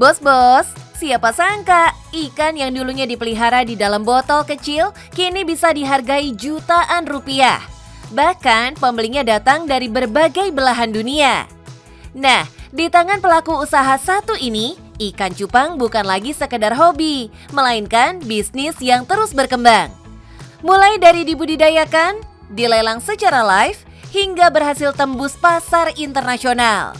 Bos-bos, siapa sangka ikan yang dulunya dipelihara di dalam botol kecil kini bisa dihargai jutaan rupiah. Bahkan pembelinya datang dari berbagai belahan dunia. Nah, di tangan pelaku usaha satu ini, ikan cupang bukan lagi sekedar hobi, melainkan bisnis yang terus berkembang. Mulai dari dibudidayakan, dilelang secara live, hingga berhasil tembus pasar internasional.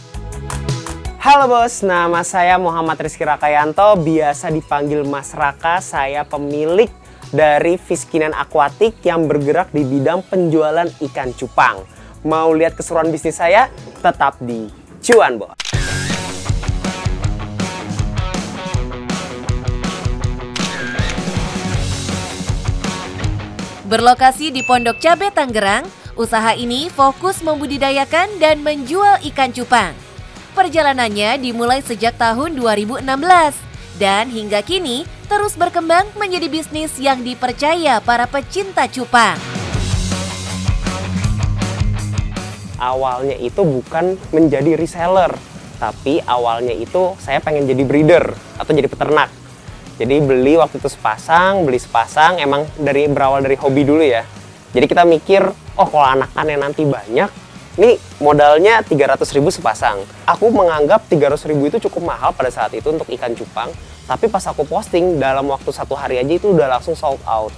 Halo bos, nama saya Muhammad Rizky Rakayanto, biasa dipanggil Mas Raka. Saya pemilik dari Fishkinian Aquatic yang bergerak di bidang penjualan ikan cupang. Mau lihat keseruan bisnis saya? Tetap di Cuan Bos. Berlokasi di Pondok Cabe, Tangerang, usaha ini fokus membudidayakan dan menjual ikan cupang. Perjalanannya dimulai sejak tahun 2016 dan hingga kini terus berkembang menjadi bisnis yang dipercaya para pecinta cupang. Awalnya itu bukan menjadi reseller, tapi awalnya itu saya pengen jadi breeder atau jadi peternak. Jadi beli waktu itu beli sepasang, emang berawal dari hobi dulu ya. Jadi kita mikir, oh kalau anakannya nanti banyak, ini modalnya 300.000 sepasang. Aku menganggap 300.000 itu cukup mahal pada saat itu untuk ikan cupang. Tapi pas aku posting, dalam waktu 1 hari aja itu udah langsung sold out.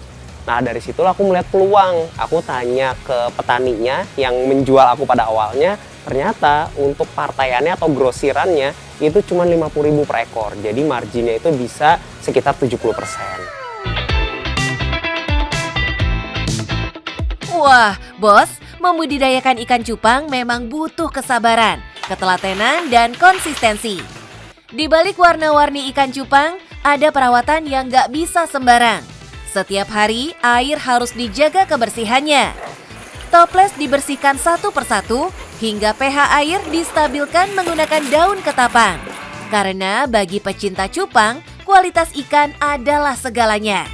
Nah dari situlah aku melihat peluang. Aku tanya ke petaninya yang menjual aku pada awalnya. Ternyata untuk partaiannya atau grosirannya itu cuma 50.000 per ekor. Jadi marginnya itu bisa sekitar 70%. Wah, bos, membudidayakan ikan cupang memang butuh kesabaran, ketelatenan, dan konsistensi. Di balik warna-warni ikan cupang, ada perawatan yang gak bisa sembarang. Setiap hari, air harus dijaga kebersihannya. Toples dibersihkan satu persatu, hingga pH air distabilkan menggunakan daun ketapang. Karena bagi pecinta cupang, kualitas ikan adalah segalanya.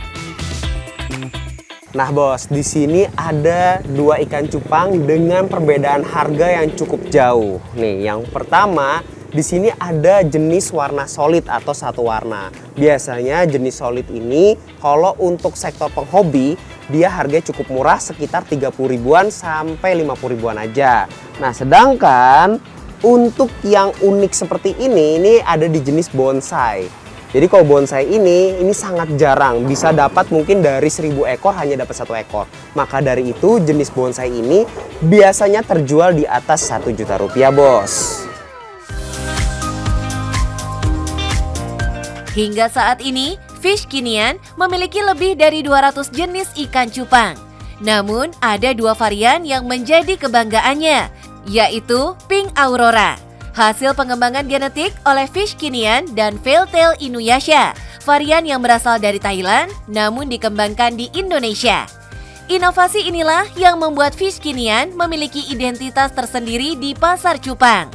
Nah bos, di sini ada 2 ikan cupang dengan perbedaan harga yang cukup jauh. Nih, yang pertama di sini ada jenis warna solid atau satu warna. Biasanya jenis solid ini kalau untuk sektor penghobi dia harganya cukup murah, sekitar 30 ribuan sampai 50 ribuan aja. Nah, sedangkan untuk yang unik seperti ini ada di jenis bonsai. Jadi kalau bonsai ini sangat jarang, bisa dapat mungkin dari 1000 ekor hanya dapat 1 ekor. Maka dari itu jenis bonsai ini biasanya terjual di atas 1 juta rupiah bos. Hingga saat ini, Fishkinian memiliki lebih dari 200 jenis ikan cupang. Namun ada 2 varian yang menjadi kebanggaannya, yaitu Pink Aurora. Hasil pengembangan genetik oleh Fishkinian dan Veiltail Inuyasha, varian yang berasal dari Thailand namun dikembangkan di Indonesia. Inovasi inilah yang membuat Fishkinian memiliki identitas tersendiri di pasar cupang.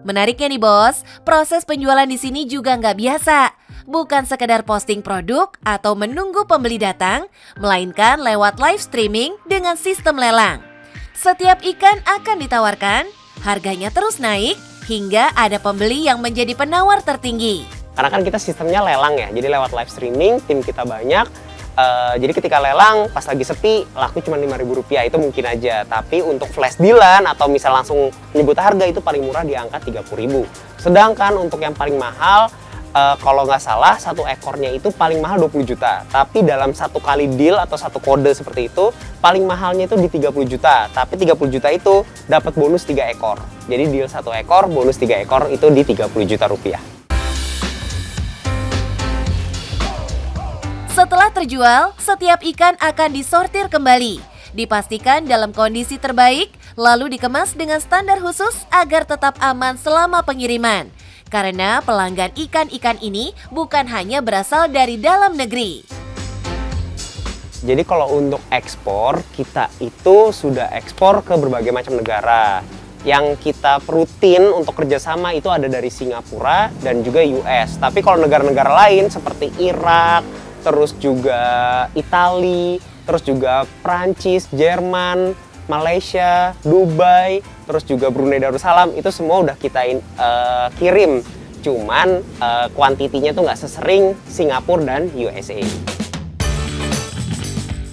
Menariknya nih bos, proses penjualan di sini juga nggak biasa. Bukan sekedar posting produk atau menunggu pembeli datang, melainkan lewat live streaming dengan sistem lelang. Setiap ikan akan ditawarkan, harganya terus naik, hingga ada pembeli yang menjadi penawar tertinggi. Karena kan kita sistemnya lelang ya, jadi lewat live streaming, tim kita banyak. Jadi ketika lelang, pas lagi sepi, laku cuma 5.000 rupiah, itu mungkin aja. Tapi untuk flash dealan atau misal langsung menyebut harga itu paling murah di angka 30.000. Sedangkan untuk yang paling mahal, kalau nggak salah 1 ekornya itu paling mahal 20 juta. Tapi dalam 1 kali deal atau 1 kode seperti itu, paling mahalnya itu di 30 juta. Tapi 30 juta itu dapat bonus 3 ekor. Jadi deal 1 ekor, bonus 3 ekor itu di 30 juta rupiah. Setelah terjual, setiap ikan akan disortir kembali, dipastikan dalam kondisi terbaik, lalu dikemas dengan standar khusus agar tetap aman selama pengiriman. Karena pelanggan ikan-ikan ini bukan hanya berasal dari dalam negeri. Jadi kalau untuk ekspor, kita itu sudah ekspor ke berbagai macam negara. Yang kita rutin untuk kerjasama itu ada dari Singapura dan juga US. Tapi kalau negara-negara lain seperti Irak, terus juga Italia, terus juga Prancis, Jerman, Malaysia, Dubai, terus juga Brunei Darussalam, itu semua udah kita kirim Cuman kuantitinya tuh nggak sesering Singapura dan USA.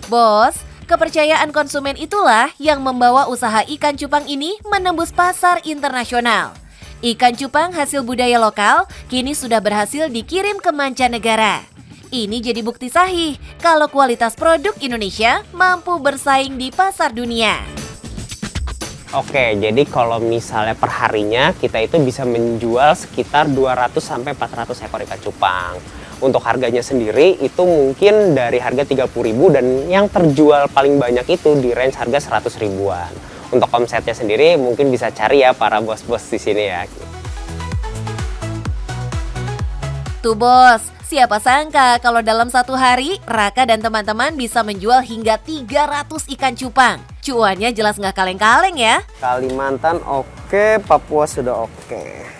Bos, kepercayaan konsumen itulah yang membawa usaha ikan cupang ini menembus pasar internasional. Ikan cupang hasil budaya lokal kini sudah berhasil dikirim ke mancanegara. Ini jadi bukti sahih kalau kualitas produk Indonesia mampu bersaing di pasar dunia. Oke, jadi kalau misalnya perharinya kita itu bisa menjual sekitar 200 sampai 400 ekor ikan cupang. Untuk harganya sendiri itu mungkin dari harga 30.000 dan yang terjual paling banyak itu di range harga 100 ribuan. Untuk omsetnya sendiri mungkin bisa cari ya para bos-bos di sini ya. Tuh bos, siapa sangka kalau dalam satu hari Raka dan teman-teman bisa menjual hingga 300 ikan cupang. Cuannya jelas nggak kaleng-kaleng ya. Kalimantan oke, Papua sudah oke.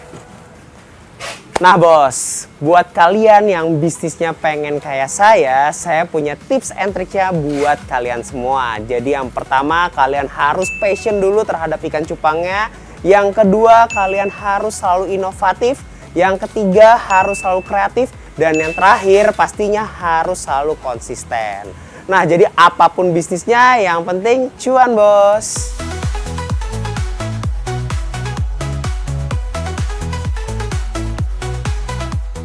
Nah bos, buat kalian yang bisnisnya pengen kayak saya punya tips and triknya buat kalian semua. Jadi yang pertama, kalian harus passion dulu terhadap ikan cupangnya. Yang kedua, kalian harus selalu inovatif. Yang ketiga, harus selalu kreatif. Dan yang terakhir, pastinya harus selalu konsisten. Nah, jadi apapun bisnisnya, yang penting cuan bos.